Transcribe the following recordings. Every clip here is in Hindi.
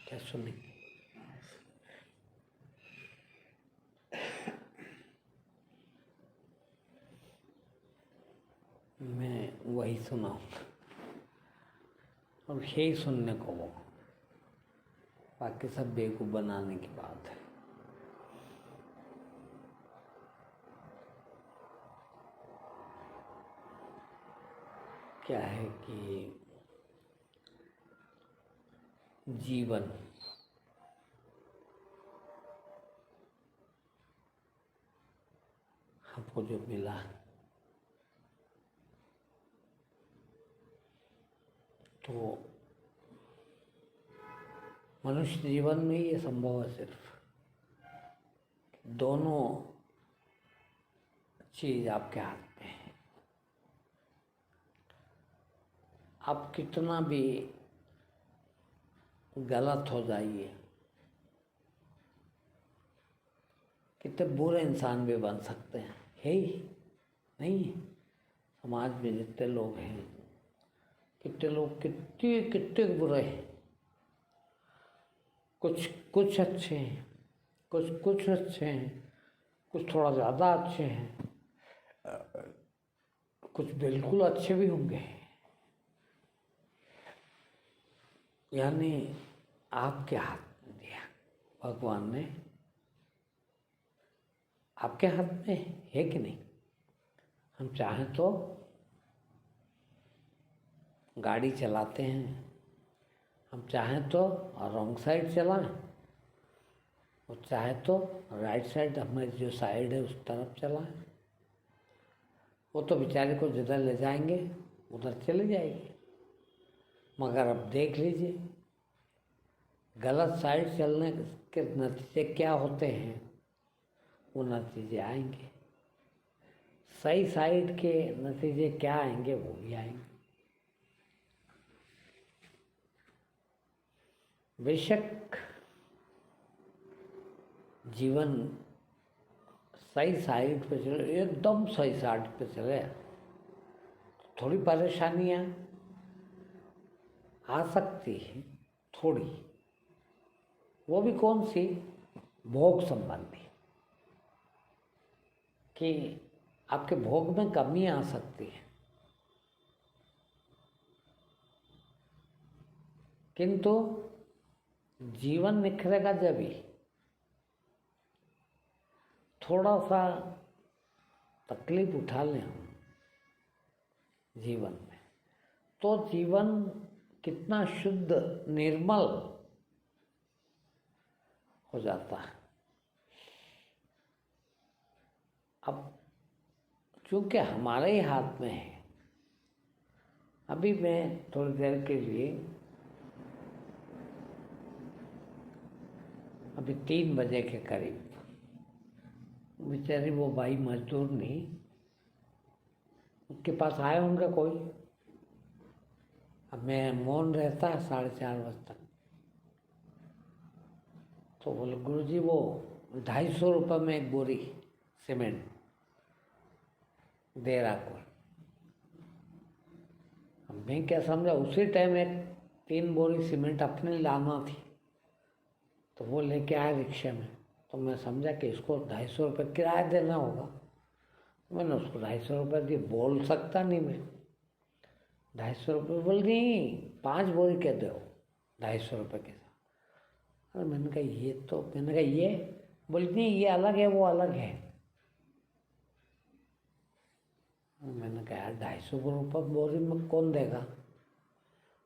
क्या सुने? मैं वही सुनाऊँ और यही सुनने को वो, बाकी सब बेवकूफ़ बनाने की बात है। क्या है कि जीवन हमको जो मिला तो मनुष्य जीवन में ये संभव है सिर्फ दोनों चीज आपके हाथ में है। आप कितना भी गलत हो जाइए, कितने बुरे इंसान भी बन सकते हैं, है ही नहीं? समाज में जितने लोग हैं, कितने लोग कितने कितने बुरे हैं। कुछ कुछ अच्छे हैं, कुछ अच्छे हैं, कुछ थोड़ा ज़्यादा अच्छे हैं, कुछ बिल्कुल अच्छे भी होंगे। यानी आपके हाथ में दिया भगवान ने, आपके हाथ में है कि नहीं? हम चाहें तो गाड़ी चलाते हैं, हम चाहें तो रॉन्ग साइड चलाएं और चाहे तो राइट साइड, हमारी जो साइड है उस तरफ चलाएं। वो तो बेचारे को जिधर ले जाएंगे उधर चले जाएगी। मगर अब देख लीजिए गलत साइड चलने के नतीजे क्या होते हैं, वो नतीजे आएंगे। सही साइड के नतीजे क्या आएंगे, वो भी आएंगे। बेशक जीवन सही साइड पे चले, एकदम सही साइड पे चले, थोड़ी परेशानियां आ सकती है, थोड़ी। वो भी कौन सी? भोग संबंधी, कि आपके भोग में कमी आ सकती है। किंतु जीवन निखरेगा जब ही थोड़ा सा तकलीफ उठा लें हम जीवन में, तो जीवन कितना शुद्ध निर्मल हो जाता है। अब चूंकि हमारे ही हाथ में है, अभी मैं थोड़ी देर के लिए, अभी 3 बजे के करीब, बेचारी वो बाई मजदूर नहीं, उसके पास आए होंगे कोई। अब मैं मौन रहता है 4:30 बजे तक, तो बोले गुरुजी वो 250 रुपये में एक बोरी सीमेंट दे रहा कोई। अब मैं क्या समझा, उसी टाइम एक 3 बोरी सीमेंट अपने लाना थी, तो वो लेके आए रिक्शे में। तो मैं समझा कि इसको 250 रुपये किराया देना होगा। तो मैंने उसको 250 रुपये दिए। बोल सकता नहीं मैं 250 रुपये, बोल नहीं 5 बोरी के दो 250 रुपये के साथ। अरे मैंने कहा ये बोली नहीं, ये अलग है वो अलग है। मैंने कहा यार 250 रुपये बोरी में कौन देगा,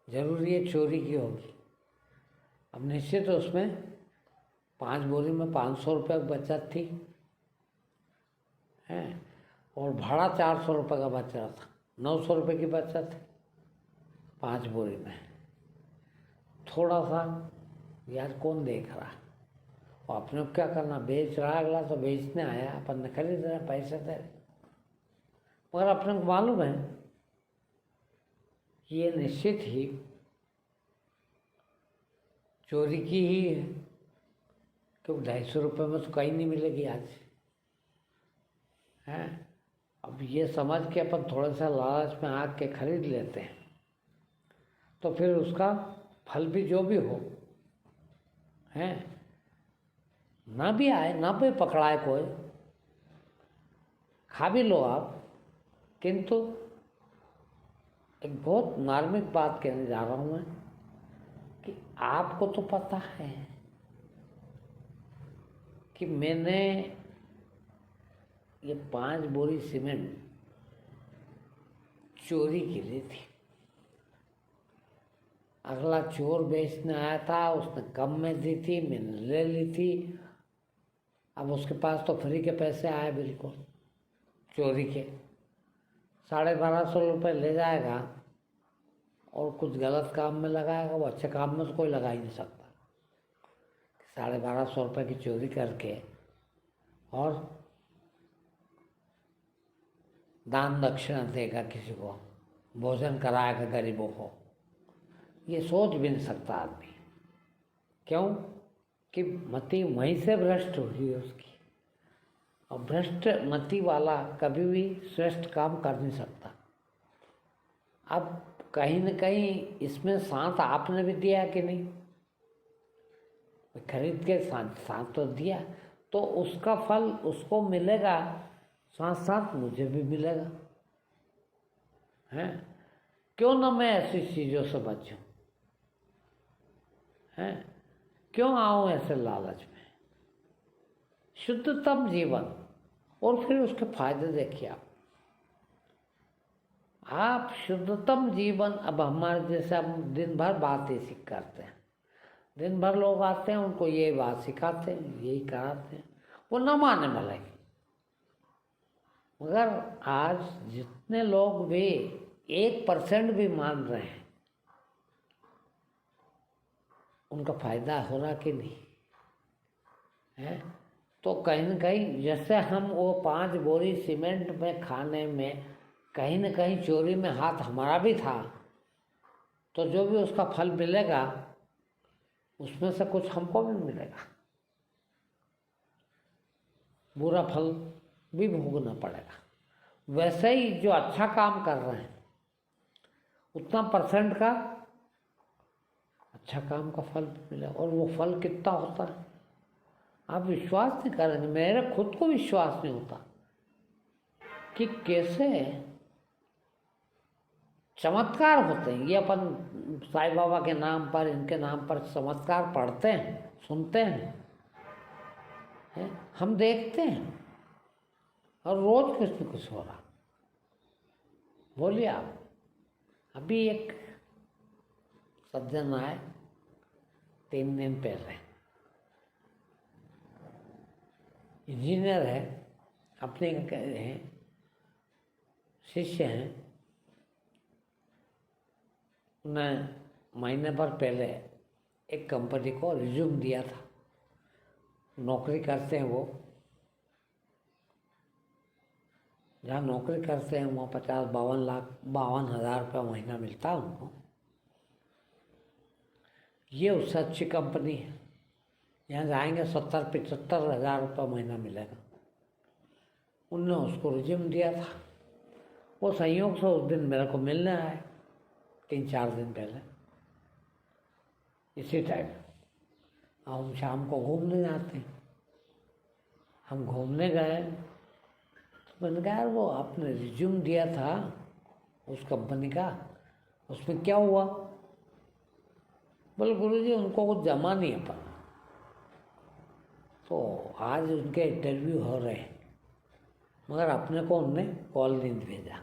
जरूरी है चोरी की होगी। अब निश्चित तो उसमें 5 बोरी में 500 रुपये की बचत थी है, और भाड़ा 400 रुपये का बच रहा था, 900 रुपये की बचत है 5 बोरी में। थोड़ा सा यार कौन देख रहा, और अपने को क्या करना, बेच रहा अगला तो बेचने आया, अपन ने खरीद रहे, पैसे दे रहे। मगर अपने को मालूम है ये निश्चित ही चोरी की ही है, क्योंकि 250 रुपये में तो कहीं नहीं मिलेगी आज है। अब ये समझ के अपन थोड़ा सा लालच में आके खरीद लेते हैं, तो फिर उसका फल भी जो भी हो हैं, ना भी आए, ना भी पकड़ाए कोई, खा भी लो आप, किंतु एक बहुत मार्मिक बात कहने जा रहा हूँ मैं कि आपको तो पता है कि मैंने ये 5 बोरी सीमेंट चोरी की ली थी। अगला चोर बेचने आया था, उसने कम में दी थी, मैंने ले ली थी। अब उसके पास तो फ्री के पैसे आए बिल्कुल चोरी के, 1250 रुपये ले जाएगा और कुछ गलत काम में लगाएगा। वो अच्छे काम में तो कोई लगा ही नहीं सकता। 1250 रुपये की चोरी करके और दान दक्षिणा देगा, किसी को भोजन कराएगा गरीबों को, ये सोच भी नहीं सकता आदमी। क्यों कि मति वहीं से भ्रष्ट हुई है उसकी, और भ्रष्ट मति वाला कभी भी श्रेष्ठ काम कर नहीं सकता। अब कहीं न कहीं इसमें साथ आपने भी दिया कि नहीं, खरीद के साथ तो दिया, तो उसका फल उसको मिलेगा, साथ साथ मुझे भी मिलेगा। हैं, क्यों ना मैं ऐसी चीज़ों से बचूं, हैं, क्यों आऊं ऐसे लालच में। शुद्धतम जीवन, और फिर उसके फायदे देखिए आप शुद्धतम जीवन। अब हमारे जैसे हम दिन भर बात ही सीख करते हैं, दिन भर लोग आते हैं, उनको यही बात सिखाते हैं, यही कराते हैं, वो न माने वाले। मगर आज जितने लोग भी 1% भी मान रहे हैं, उनका फायदा हो रहा कि नहीं है। तो कहीं न कहीं जैसे हम वो 5 बोरी सीमेंट में खाने में कहीं न कहीं चोरी में हाथ हमारा भी था, तो जो भी उसका फल मिलेगा उसमें से कुछ हमको भी मिलेगा, बुरा फल भी भोगना पड़ेगा। वैसे ही जो अच्छा काम कर रहे हैं उतना % का अच्छा काम का फल मिले, और वो फल कितना होता है आप विश्वास नहीं करेंगे। मेरे खुद को विश्वास नहीं होता कि कैसे चमत्कार होते हैं। ये अपन साईं बाबा के नाम पर, इनके नाम पर चमत्कार पढ़ते हैं, सुनते हैं, हम देखते हैं, और रोज कुछ न कुछ हो रहा। बोलिए आप, अभी एक सज्जन आए 3 दिन पहले, इंजीनियर है, अपने हैं, शिष्य हैं। उन्हें महीने भर पहले एक कंपनी को रिज्यूम दिया था, नौकरी करते हैं वो, जहाँ नौकरी करते हैं वहाँ 52,52,52,000 रुपये महीना मिलता है उनको। ये उससे अच्छी कंपनी है, यहाँ जाएंगे 70-75,000 रुपये महीना मिलेगा। उनने उसको रिज्यूम दिया था। वो संयोग से उस दिन मेरे को मिलने आए, 3-4 दिन पहले इसी टाइम। हम शाम को घूमने जाते हैं, हम घूमने गए, तो मैंने कहा यार वो आपने रिज्यूम दिया था उस कंपनी का, उसमें क्या हुआ? बोले गुरुजी उनको कुछ जमा नहीं है पर, तो आज उनके इंटरव्यू हो रहे हैं, मगर अपने को उनने कॉल नहीं भेजा।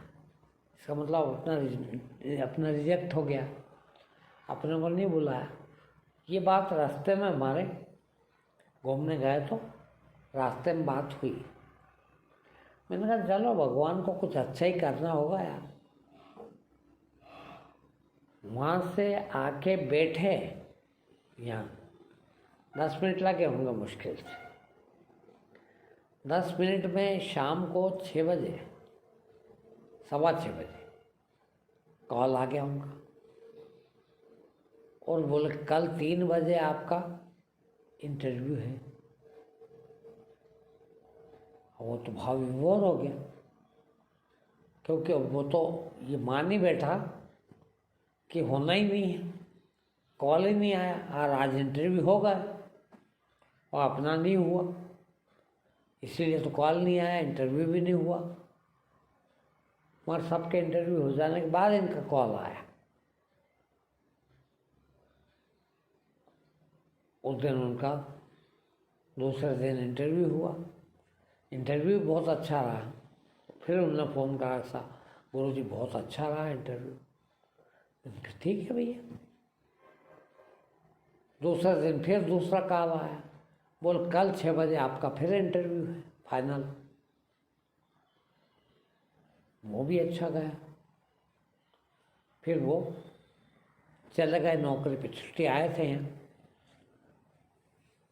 इसका मतलब अपना रिजेक्ट हो गया, अपने को नहीं बुलाया। ये बात रास्ते में हमारे घूमने गए तो रास्ते में बात हुई। मैंने कहा चलो भगवान को कुछ अच्छा ही करना होगा यार। वहाँ से आके बैठे, यहाँ 10 मिनट लगे होंगे मुश्किल से। 10 मिनट में शाम को 6 बजे, 6:15 बजे कॉल आ गया उनका, और बोले कल 3 बजे आपका इंटरव्यू है। वो तो भाव विभोर हो गया, क्योंकि वो तो ये मान ही बैठा कि होना ही नहीं है, कॉल ही नहीं आया, और आज इंटरव्यू होगा। और अपना नहीं हुआ, इसीलिए तो कॉल नहीं आया, इंटरव्यू भी नहीं हुआ। मगर सबके इंटरव्यू हो जाने के बाद इनका कॉल आया। उस दिन उनका दूसरे दिन इंटरव्यू हुआ। इंटरव्यू बहुत अच्छा रहा। फिर उन्होंने फ़ोन करा, सा गुरुजी बहुत अच्छा रहा इंटरव्यू। मैंने कहा ठीक है भैया। दूसरे दिन फिर दूसरा कॉल आया, बोल कल 6 बजे आपका फिर इंटरव्यू है फाइनल। वो भी अच्छा गया। फिर वो चले गए नौकरी पे, छुट्टी आए थे यहाँ,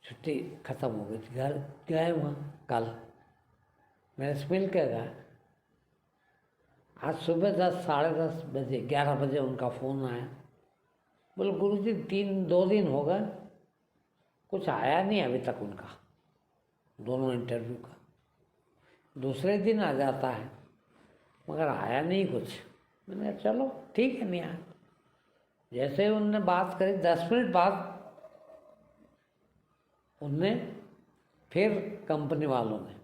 छुट्टी ख़त्म हो गई थी, घर गए वहाँ कल मेरे से मिल के गए। आज सुबह 10 साढ़े 10 बजे 11 बजे उनका फ़ोन आया, बोले गुरुजी 2 दिन हो गए, कुछ आया नहीं अभी तक उनका, दोनों इंटरव्यू का। दूसरे दिन आ जाता है मगर आया नहीं कुछ। मैंने कहा चलो ठीक है, नहीं आया। जैसे ही उनने बात करी 10 मिनट बाद उनने फिर कंपनी वालों ने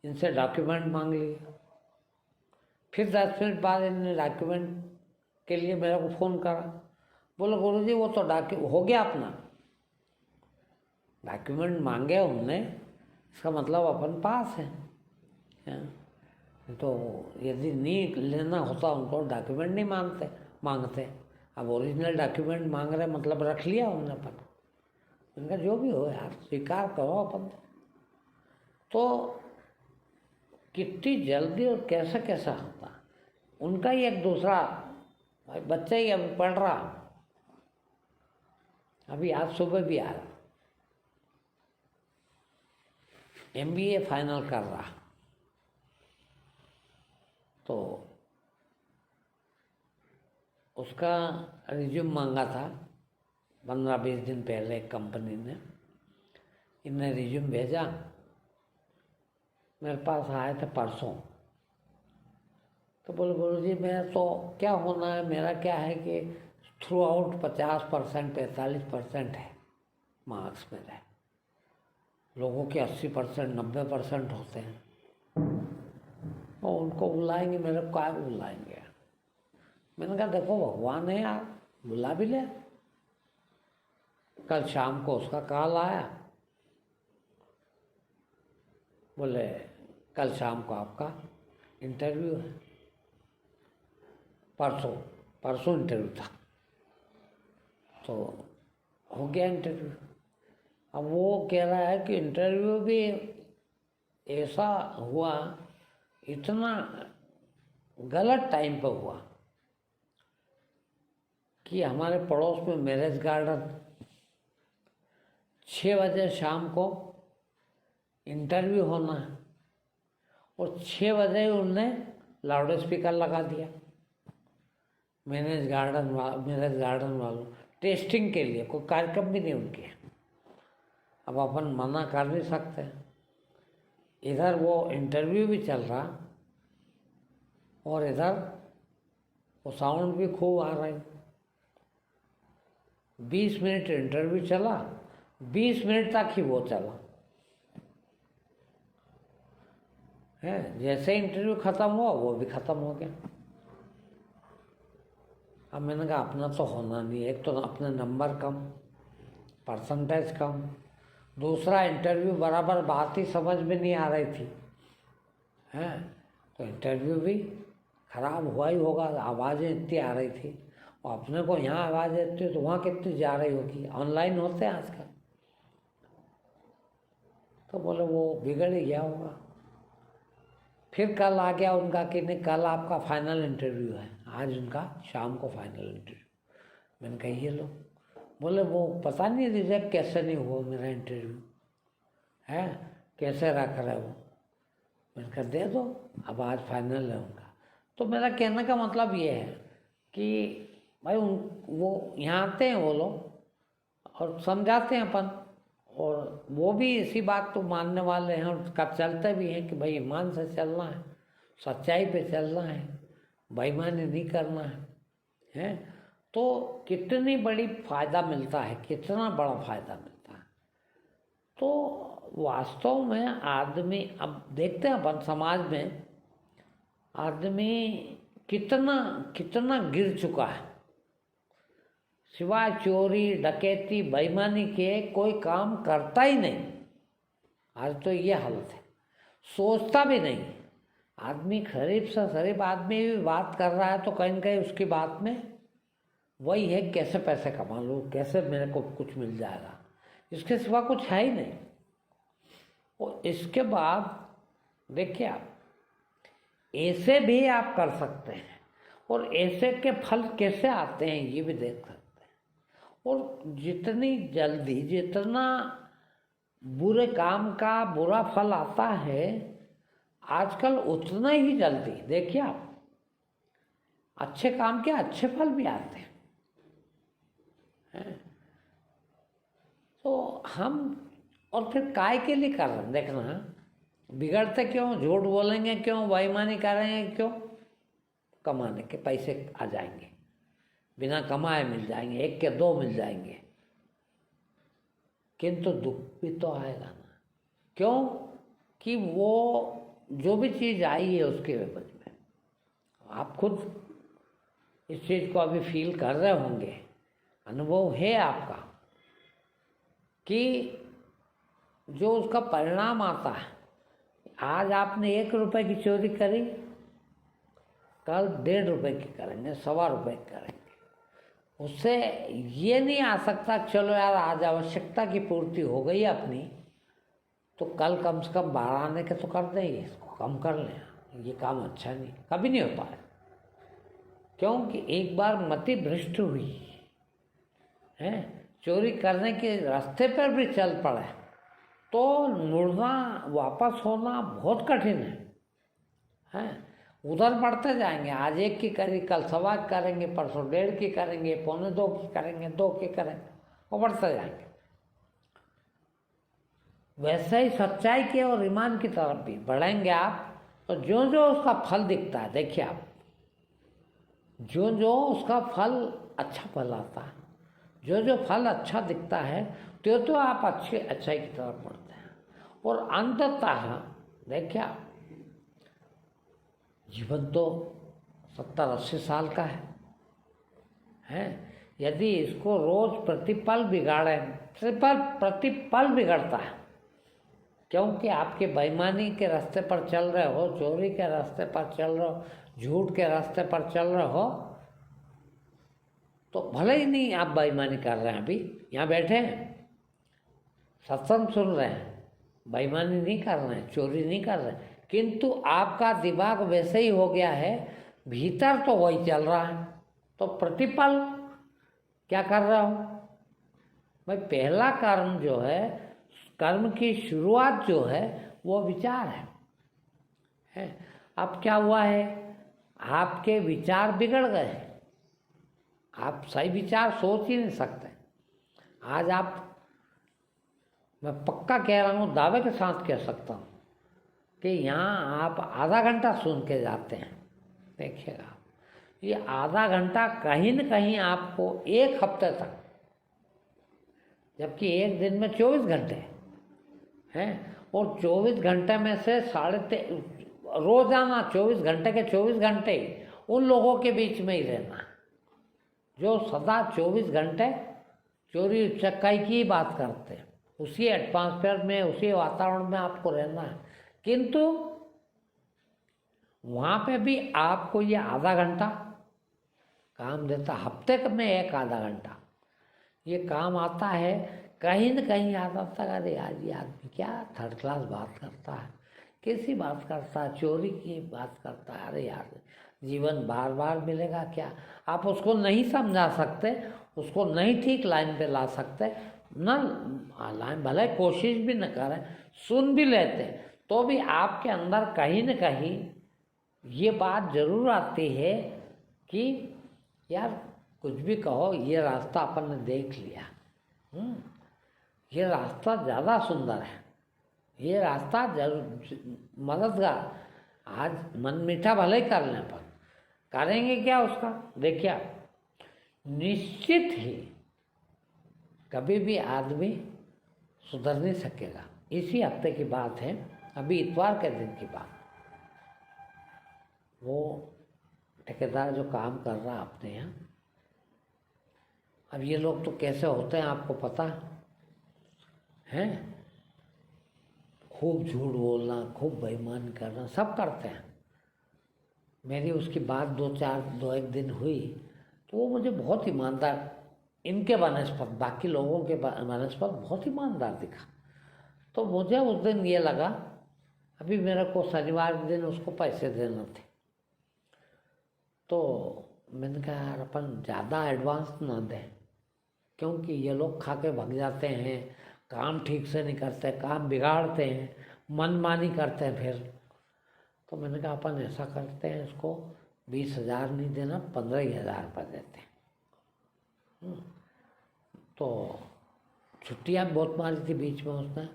इनसे डॉक्यूमेंट मांग लिया। फिर 10 मिनट बाद इन्होंने डॉक्यूमेंट के लिए मेरे को फ़ोन करा, बोलो गुरुजी वो तो हो गया अपना डॉक्यूमेंट मांगे उनने, इसका मतलब अपन पास है। तो यदि नहीं लेना होता उनको डॉक्यूमेंट नहीं मांगते। अब ओरिजिनल डॉक्यूमेंट मांग रहे मतलब रख लिया उन्होंने अपन। उनका जो भी हो यार, स्वीकार करो अपन। तो कितनी जल्दी और कैसा कैसा होता। उनका ही एक दूसरा भाई बच्चा ही अभी पढ़ रहा, अभी आज सुबह भी आ रहा, MBA फाइनल कर रहा। तो उसका रिज्यूम मांगा था 15-20 दिन पहले एक कंपनी ने। इनने रिज्यूम भेजा, मेरे पास आए थे परसों। तो बोले गुरुजी मेरा तो क्या होना है, मेरा क्या है कि थ्रू आउट 50% 45% है मार्क्स मेरे, लोगों के 80% 90% होते हैं। और उनको बुलाएंगे, मेरे को क्या बुलाएंगे। मैंने कहा देखो भगवान है यार, बुला भी ले। कल शाम को उसका कॉल आया, बोले कल शाम को आपका इंटरव्यू है। परसों इंटरव्यू था, तो हो गया इंटरव्यू। अब वो कह रहा है कि इंटरव्यू भी ऐसा हुआ, इतना गलत टाइम पर हुआ कि हमारे पड़ोस में मैरिज गार्डन 6 बजे शाम को इंटरव्यू होना है और 6 बजे उनने लाउड स्पीकर लगा दिया मैरिज गार्डन वालों, टेस्टिंग के लिए। कोई कार्यक्रम भी नहीं उनके। अब अपन मना कर नहीं सकते। इधर वो इंटरव्यू भी चल रहा और इधर वो साउंड भी खूब आ रहा है। 20 मिनट इंटरव्यू चला, 20 मिनट तक ही वो चला है। जैसे इंटरव्यू ख़त्म हुआ वो भी ख़त्म हो गया। अब मैंने कहा अपना तो होना नहीं, एक तो अपने नंबर कम, परसेंटेज कम, दूसरा इंटरव्यू बराबर बात ही समझ में नहीं आ रही थी हैं। तो इंटरव्यू भी खराब हुआ ही होगा, आवाज़ें इतनी आ रही थी और अपने को यहाँ आवाज़ आती है तो वहाँ कितनी जा रही होगी। ऑनलाइन होते हैं आजकल। तो बोले वो बिगड़ ही गया होगा। फिर कल आ गया उनका कि नहीं कल आपका फाइनल इंटरव्यू है, आज उनका शाम को फाइनल इंटरव्यू। मैंने कहा ये लो। बोले वो पता नहीं रिजेक्ट कैसे नहीं हुआ मेरा इंटरव्यू है, कैसे रख रहे हो। मैंने कहा दे दो, अब आज फाइनल है उनका। तो मेरा कहने का मतलब ये है कि भाई वो यहाँ आते हैं वो लोग और समझाते हैं अपन, और वो भी इसी बात को मानने वाले हैं और कब चलते भी हैं कि भाई ईमान से चलना है, सच्चाई पे चलना है, बेईमानी नहीं करना है। तो कितनी बड़ी फ़ायदा मिलता है, कितना बड़ा फ़ायदा मिलता है। तो वास्तव में आदमी, अब देखते हैं अपन समाज में आदमी कितना कितना गिर चुका है। सिवाय चोरी डकैती बेईमानी के कोई काम करता ही नहीं। आज तो ये हालत है, सोचता भी नहीं। आदमी शरीफ से शरीफ आदमी भी बात कर रहा है तो कहीं न कहीं उसकी बात में वही है, कैसे पैसे कमा लूँ, कैसे मेरे को कुछ मिल जाएगा, इसके सिवा कुछ है ही नहीं। और इसके बाद देखिए आप, ऐसे भी आप कर सकते हैं और ऐसे के फल कैसे आते हैं ये भी देख सकते हैं। और जितनी जल्दी जितना बुरे काम का बुरा फल आता है आजकल, उतना ही जल्दी देखिए आप अच्छे काम के अच्छे फल भी आते हैं। तो हम और फिर काय के लिए कर रहे हैं, देखना बिगड़ते क्यों, झूठ बोलेंगे क्यों, बेईमानी करेंगे क्यों, कमाने के पैसे आ जाएंगे, बिना कमाए मिल जाएंगे, एक के दो मिल जाएंगे, किंतु दुख भी तो आएगा ना। क्यों कि वो जो भी चीज़ आई है उसके एवज में आप खुद इस चीज़ को अभी फील कर रहे होंगे, अनुभव है आपका कि जो उसका परिणाम आता है। आज आपने 1 रुपए की चोरी करी, कल 1.5 रुपए की करेंगे, 1.25 रुपए की करेंगे। उससे ये नहीं आ सकता चलो यार आज आवश्यकता की पूर्ति हो गई अपनी तो कल कम से कम 12 आने के तो कर देंगे, इसको कम कर लें, ये काम अच्छा नहीं, कभी नहीं होता है। क्योंकि एक बार मति भ्रष्ट हुई है, चोरी करने के रास्ते पर भी चल पड़े तो मुड़ना वापस होना बहुत कठिन है। उधर बढ़ते जाएंगे, आज 1 की करी, कल 1.25 करेंगे, परसों 1.5 की करेंगे, 1.25 की करेंगे, 2 की करेंगे, और बढ़ते जाएंगे। वैसे ही सच्चाई के और ईमान की तरफ भी बढ़ेंगे आप, तो जो जो उसका फल दिखता है, देखिए आप जो जो उसका फल अच्छा फल आता है, जो जो फल अच्छा दिखता है तो आप अच्छाई की तरफ बढ़ते हैं। और अंततः देखिए आप, जीवन तो 70-80 साल का है। यदि इसको रोज प्रतिपल बिगाड़े, प्रतिपल बिगड़ता है, क्योंकि आपके बेईमानी के रास्ते पर चल रहे हो, चोरी के रास्ते पर चल रहे हो, झूठ के रास्ते पर चल रहे हो, तो भले ही नहीं आप बेईमानी कर रहे हैं, अभी यहाँ बैठे हैं सत्संग सुन रहे हैं, बेईमानी नहीं कर रहे हैं, चोरी नहीं कर रहे हैं, किंतु आपका दिमाग वैसे ही हो गया है, भीतर तो वही चल रहा है। तो प्रतिपल क्या कर रहा हो भाई? पहला कर्म जो है, कर्म की शुरुआत जो है वो विचार है। अब क्या हुआ है, आपके विचार बिगड़ गए, आप सही विचार सोच ही नहीं सकते। आज आप, मैं पक्का कह रहा हूँ, दावे के साथ कह सकता हूँ कि यहाँ आप आधा घंटा सुन के जाते हैं, देखिएगा ये आधा घंटा कहीं न कहीं आपको 1 हफ्ते तक, जबकि एक दिन में 24 घंटे हैं, और 24 घंटे में से रोजाना 24 घंटे के 24 घंटे उन लोगों के बीच में ही रहना जो सदा 24 घंटे चोरी चक्काई की ही बात करते हैं, उसी एटमॉस्फेयर में, उसी वातावरण में आपको रहना है। किंतु वहाँ पे भी आपको ये आधा घंटा काम देता, हफ्ते में 1 आधा घंटा ये काम आता है। कहीं न कहीं आता था, अरे यार ये आदमी क्या 3rd क्लास बात करता है, कैसी बात करता है, चोरी की बात करता है, अरे यार जीवन बार बार मिलेगा क्या? आप उसको नहीं समझा सकते, उसको नहीं ठीक लाइन पे ला सकते ना, लाइन भले कोशिश भी न करें, सुन भी लेते तो भी आपके अंदर कहीं न कहीं ये बात जरूर आती है कि यार कुछ भी कहो, ये रास्ता अपन ने देख लिया, ये रास्ता ज़्यादा सुंदर है, ये रास्ता जरूर मददगार। आज मन मीठा भले ही कर लें, पर करेंगे क्या उसका? देखिए निश्चित ही कभी भी आदमी सुधर नहीं सकेगा। इसी हफ्ते की बात है, अभी इतवार के दिन की बात। वो ठेकेदार जो काम कर रहा अपने यहाँ, अब ये लोग तो कैसे होते हैं आपको पता है, खूब झूठ बोलना, खूब बेईमानी करना, सब करते हैं। मेरी उसकी बात दो एक दिन हुई तो वो मुझे बहुत ईमानदार, इनके बनस्पत, बाकी लोगों के बनस्पत बहुत ईमानदार दिखा। तो मुझे उस दिन ये लगा, अभी मेरे को शनिवार के दिन उसको पैसे देने थे, तो मैंने कहा यार अपन ज़्यादा एडवांस ना दें, क्योंकि ये लोग खा के भाग जाते हैं, काम ठीक से नहीं करते, काम बिगाड़ते हैं, मनमानी करते हैं फिर। तो मैंने कहा अपन ऐसा करते हैं, इसको 20,000 नहीं देना, 15,000 रुपये देते हैं। तो छुट्टियाँ बहुत मारी थी बीच में उसने,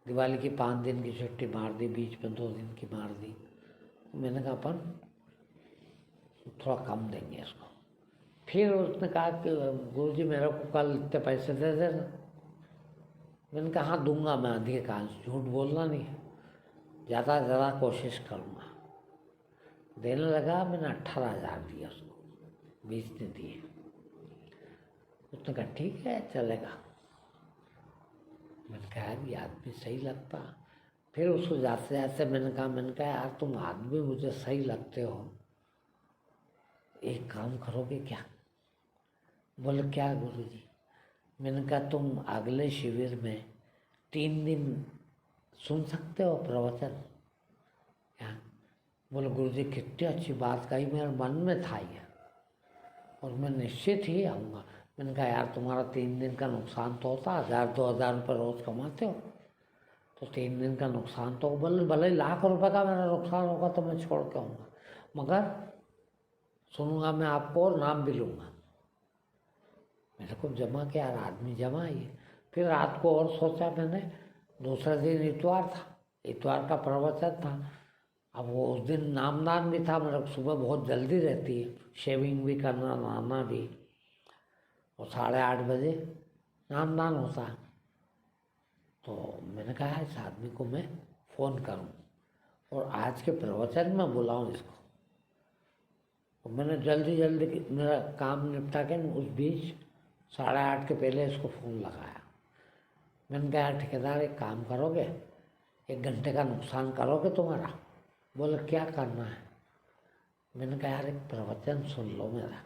दिवाली की 5 दिन की छुट्टी मार दी, बीच में 2 दिन की मार दी। मैंने कहा अपन थोड़ा कम देंगे इसको। फिर उसने कहा कि गुरुजी मेरे को कल इतने पैसे दे देना। मैंने कहा हाँ दूंगा मैं, अधिकांश झूठ बोलना नहीं है, ज़्यादा से ज़्यादा कोशिश करूँगा। देने लगा, मैंने 18,000 दिया उसको, 20 ने दिए। उसने कहा ठीक है चलेगा। मैंने कहा यार ये आदमी सही लगता। फिर उसको जाते जाते मैंने कहा यार तुम आदमी मुझे सही लगते हो, एक काम करोगे क्या? बोले क्या गुरुजी? मैंने कहा तुम अगले शिविर में 3 दिन सुन सकते हो प्रवचन क्या? बोले गुरुजी कितनी अच्छी बात कही, मेरे मन में था ये और मैं निश्चित ही आऊँगा। मैंने कहा यार तुम्हारा 3 दिन का नुकसान तो होता, 1,000-2,000 रुपये रोज़ कमाते हो, तो 3 दिन का नुकसान तो भले लाख रुपए का मेरा नुकसान होगा तो मैं छोड़ के आऊँगा, मगर सुनूंगा मैं आपको और नाम भी लूँगा। मेरे को जमा किया, आदमी जमा ही। फिर रात को और सोचा मैंने, दूसरा दिन इतवार था, इतवार का प्रवचन था। अब वो उस दिन नामदान भी था, मेरे को सुबह बहुत जल्दी रहती है, शेविंग भी करना, नहाना भी, और 8:30 बजे नामदान होता। तो मैंने कहा इस आदमी को मैं फ़ोन करूं और आज के प्रवचन में बुलाऊं इसको। तो मैंने जल्दी मेरा काम निपटा के उस बीच 8:30 के पहले इसको फ़ोन लगाया। मैंने कहा यार ठेकेदार एक काम करोगे, 1 घंटे का नुकसान करोगे तुम्हारा? बोले क्या करना है? मैंने कहा यार एक प्रवचन सुन लो मेरा।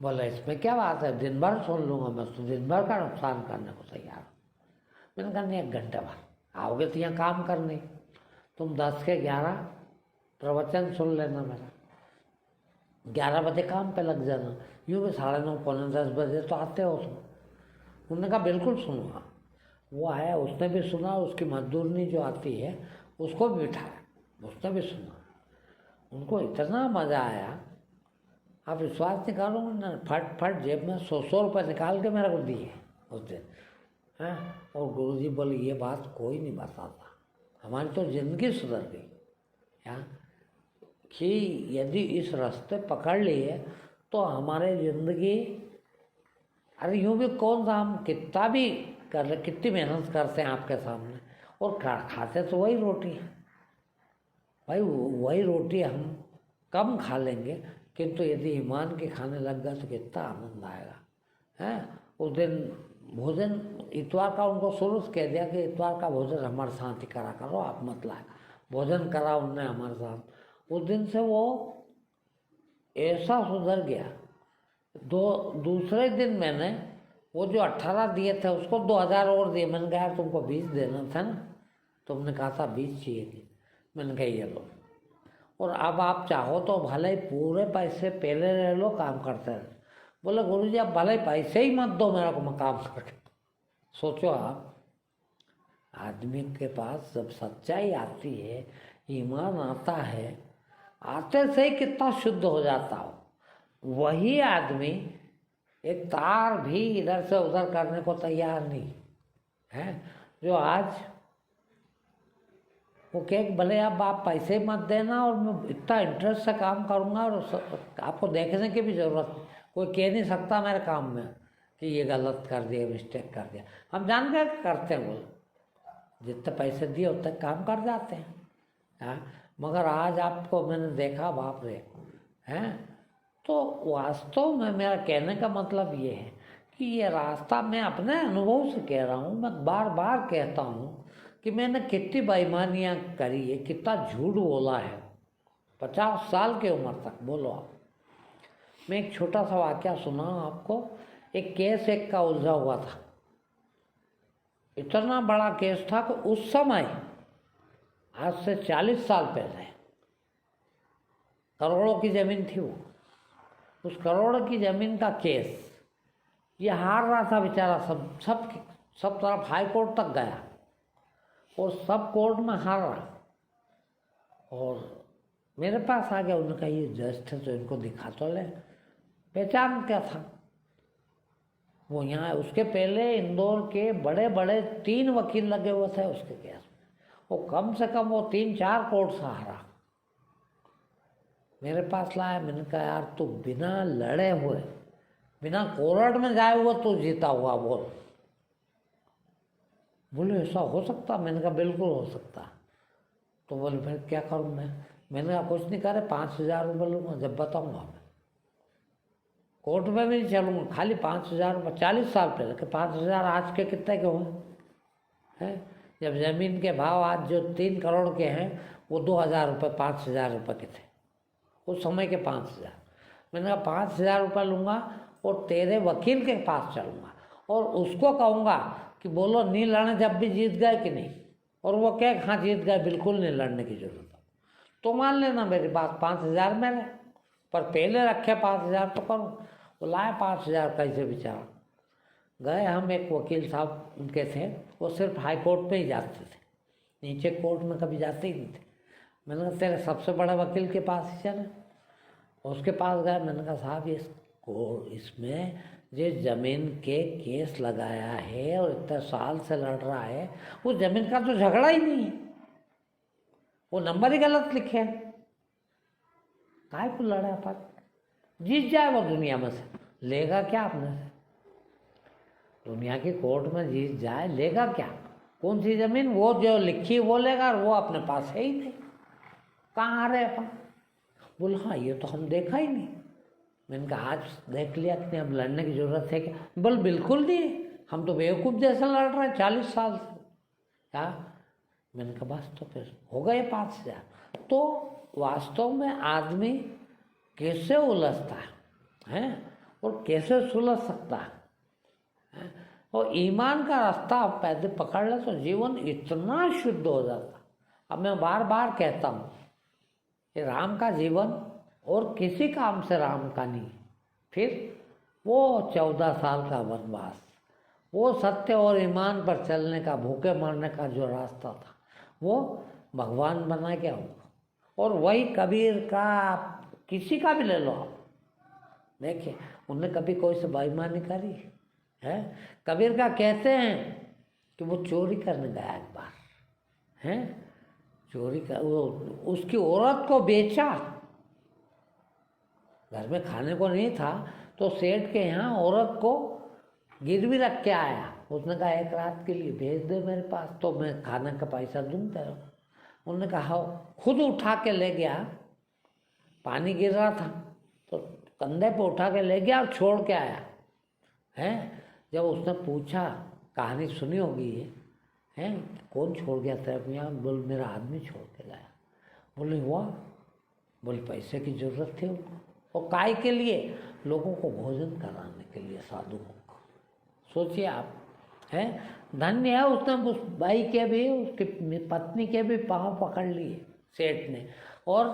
बोले इसमें क्या बात है, दिन भर सुन लूँगा मैं, तो दिन भर का नुकसान करने को तैयार हूँ। मैंने कहा नहीं 1 घंटे भर आओगे तो यहाँ काम करने, तुम 10 से 11 प्रवचन सुन लेना मेरा, 11 बजे काम पे लग जाना, यूँ भी 9:30 पौने 10 बजे तो आते हो तुम। उन्होंने कहा बिल्कुल सुनूंगा। वो आया, उसने भी सुना, उसकी मजदूरनी जो आती है उसको भी बिठाया, उसने भी सुना। उनको इतना मज़ा आया, आप विश्वास नहीं करोगे ना, फट जेब में 100 रुपये निकाल के मेरे को दिए उस दिन हैं। और गुरुजी बोले ये बात कोई नहीं बताता, हमारी तो ज़िंदगी सुधर गई क्या, कि यदि इस रास्ते पकड़ लिए तो हमारे ज़िंदगी, अरे यूँ भी कौन सा हम कितना भी कर ले, कितनी मेहनत करते हैं आपके सामने, और खाते तो वही रोटी है भाई, वही रोटी हम कम खा लेंगे, किंतु यदि ईमान के खाने लग गया तो कितना आनंद आएगा हैं। उस दिन भोजन इतवार का उनको शुरू से कह दिया कि इतवार का भोजन हमारे साथ ही करा करो, आप मत लाए। भोजन करा उनने हमारे साथ। उस दिन से वो ऐसा सुधर गया। दूसरे दिन मैंने वो जो 18 दिए थे उसको 2,000 और दिए। मैंने कहा यार तुमको 20 देना था ना, तुमने कहा था 20 चाहिए थी। मैंने कहा ये लो, और अब आप चाहो तो भले ही पूरे पैसे पहले ले लो, काम करते रहे। बोले गुरुजी आप भले ही पैसे ही मत दो मेरे को, मैं काम करके। सोचो आप, आदमी के पास जब सच्चाई आती है, ईमान आता है, आते से ही कितना शुद्ध हो जाता हो, वही आदमी एक तार भी इधर से उधर करने को तैयार नहीं है। जो आज वो कह भले आप पैसे मत देना और मैं इतना इंटरेस्ट से काम करूँगा, और आपको देखने की भी ज़रूरत नहीं, कोई कह नहीं सकता मेरे काम में कि ये गलत कर दिया, मिस्टेक कर दिया। हम जान के करते हैं, बोलो जितने पैसे दिए उतने काम कर जाते हैं। हाँ, मगर आज आपको मैंने देखा, बाप रे, हैं। तो वास्तव में मेरा कहने का मतलब ये है कि ये रास्ता मैं अपने अनुभव से कह रहा हूँ, मैं बार बार कहता हूँ कि मैंने कितनी बेईमानियाँ करी है, कितना झूठ बोला है, 50 साल की उम्र तक। बोलो आप, मैं एक छोटा सा वाक़या सुनाऊँ आपको। एक केस एक का उलझा हुआ था, इतना बड़ा केस था कि उस समय, आज से 40 साल पहले, करोड़ों की ज़मीन थी वो। उस करोड़ों की ज़मीन का केस ये हार रहा था बेचारा, सब तरफ हाई कोर्ट तक गया और सब कोर्ट में हार रहा। और मेरे पास आ गया, उन्होंने कहा ये जज थे तो इनको दिखा तो ले, पहचान क्या था वो। यहाँ उसके पहले इंदौर के बड़े बड़े 3 वकील लगे हुए थे उसके केस में, वो कम से कम वो 3-4 कोर्ट से हारा। मेरे पास लाया, मैंने कहा यार तू बिना लड़े हुए, बिना कोर्ट में जाए हुए तू जीता हुआ, बोले ऐसा हो सकता? मैंने कहा बिल्कुल हो सकता। तो बोले फिर क्या करूँ मैंने कहा कुछ नहीं करे, 5,000 रुपये लूँगा जब बताऊँगा मैं, कोर्ट में भी नहीं चलूँगा, खाली 5,000 रुपये। 40 साल पहले के 5,000 आज के कितने के हों हैं? जब ज़मीन के भाव आज जो 3 करोड़ के हैं वो 2,000 रुपये, 5,000 रुपये के थे उस समय के 5,000। मैंने कहा 5,000 रुपये लूँगा और तेरे वकील के पास चलूँगा और उसको कहूँगा कि बोलो नहीं लड़ने, जब भी जीत गए कि नहीं, और वो कहे हाँ जीत गए, बिल्कुल नहीं लड़ने की जरूरत है, तो मान लेना मेरी बात, 5,000 मेरे, पर पहले रखे 5,000 तो करूँ। वो लाए 5,000 कैसे बेचारा। गए हम, एक वकील साहब उनके थे, वो सिर्फ हाई कोर्ट में ही जाते थे, नीचे कोर्ट में कभी जाते ही नहीं थे। मैंने कहा तेरे सबसे बड़े वकील के पास ही चले, उसके पास गए। मैंने कहा साहब इसमें जिस ज़मीन के केस लगाया है और इतने साल से लड़ रहा है, उस ज़मीन का तो झगड़ा ही नहीं है, वो नंबर ही गलत लिखे हैं, काहे को लड़ा अपन? जीत जाए वो दुनिया में से, लेगा क्या अपने से? दुनिया की कोर्ट में जीत जाए, लेगा क्या? कौन सी ज़मीन? वो जो लिखी वो लेगा, और वो अपने पास है ही नहीं, कहाँ आ रहे अपन? बोल हाँ ये तो हम देखा ही नहीं। मैंने कहा आज देख लिया कि नहीं, अब लड़ने की ज़रूरत है क्या? बोल बिल्कुल नहीं, हम तो बेवकूफ़ जैसा लड़ रहे हैं 40 साल से। क्या? मैंने कहा बस तो फिर हो गए 5,000। तो वास्तव में आदमी कैसे उलझता है और कैसे सुलझ सकता है, और ईमान का रास्ता आप पहले पकड़ ले तो जीवन इतना शुद्ध हो जाता। अब मैं बार बार कहता हूँ कि राम का जीवन और किसी काम से राम का नहीं। फिर वो 14 साल का वनवास, वो सत्य और ईमान पर चलने का, भूखे मरने का जो रास्ता था, वो भगवान बना के होगा। और वही कबीर का, किसी का भी ले लो आप, देखिए उनने कभी कोई से बेईमानी करी है? कबीर का कहते हैं कि वो चोरी करने गया एक बार, हैं, चोरी कर, वो उसकी औरत को बेचा, घर में खाने को नहीं था तो सेठ के यहाँ औरत को गिरवी रख के आया। उसने कहा 1 रात के लिए भेज दे मेरे पास तो मैं खाने का पैसा दूँ तेरे को। उन्होंने कहा खुद उठा के ले गया, पानी गिर रहा था तो कंधे पे उठा के ले गया और छोड़ के आया है। जब उसने पूछा, कहानी सुनी होगी ये, हैं, कौन छोड़ गया तेरे को यहाँ? बोल मेरा आदमी छोड़ के गया। बोले हुआ? बोले पैसे की ज़रूरत थी उनको, और काय के लिए? लोगों को भोजन कराने के लिए, साधुओं को। सोचिए आप, हैं, धन्य है उसने उस भाई के भी, उसकी पत्नी के भी पाँव पकड़ लिए सेठ ने, और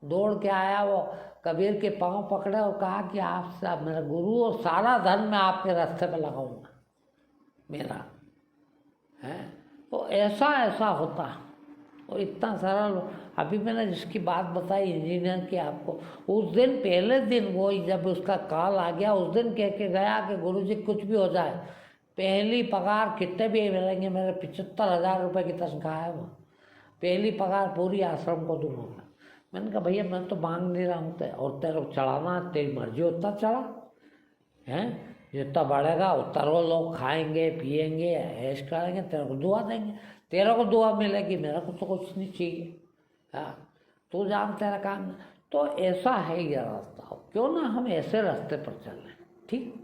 दौड़ के आया वो कबीर के पाँव पकड़े और कहा कि आप मेरा गुरु, और सारा धन मैं आपके रास्ते पे लगाऊंगा मेरा, है। तो ऐसा होता, और इतना सरल। अभी मैंने जिसकी बात बताई इंजीनियर की आपको, उस दिन पहले दिन वो जब उसका कॉल आ गया, उस दिन कह के गया कि गुरुजी कुछ भी हो जाए, पहली पगार कितने भी मिलेंगे, मेरे 75,000 रुपये की तनख्वाह है, वो पहली पगार पूरी आश्रम को दूंगा। मैंने कहा भैया मैं तो मांग नहीं रहा हूँ, और तेरे को चढ़ाना तेरी मर्जी होता चढ़ा, हैं, जितना बढ़ेगा उतना वो लोग खाएंगे पिएंगे ऐश करेंगे, तेरे को दुआ देंगे, तेरे को दुआ मिलेगी, मेरे को तो कुछ नहीं चाहिए। हाँ, तू जान तेरा काम। तो ऐसा है ये रास्ता, क्यों ना हम ऐसे रास्ते पर चलें। ठीक।